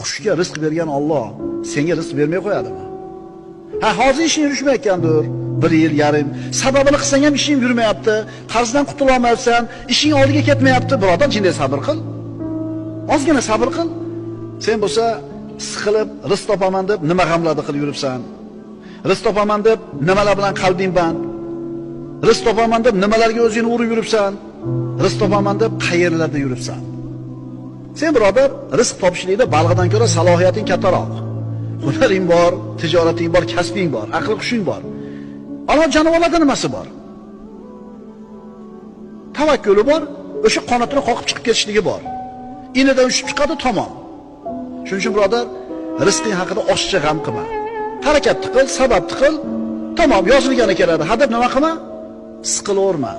qushga rizq bergan Alloh senga rizq bermay qo'yadimi? Ha, hozir ishing yurishmayotgandir. 1 yil yarim. Sababini qilsang ham ishing yurmayapti. Qarzdan qutula olmayapsan, ishing oldiga ketmayapti. Birodar, jinday sabr qil. Ozgina sabr qil. Sen bo'lsa siqilib rizq topaman deb nima g'amlarni qilib yuribsan? Rizq topaman deb nimalar bilan qalbing band? Rizq topaman deb nimalarga o'zingni urib yuribsan? Rizq topaman deb qayerlarda yuribsan? Sen birodar, rizq topishlikda balg'idan ko'ra salohiyating kattaroq. Hunaring bor, tijorating bor, kasbing bor, aql hushing bor. Alloh jonivorlarda nimasi bor? Tavakkuli bor, o'sha qanotini qoqib chiqib ketishligi bor. Inidan ushib chiqadi tamom. Shuning uchun birodar, rizqing haqida oshiqcha g'am qilma. Harakat qil, sabab qil, tamom yozilgani keladi. Hadab nima qilma? Siqilaverma.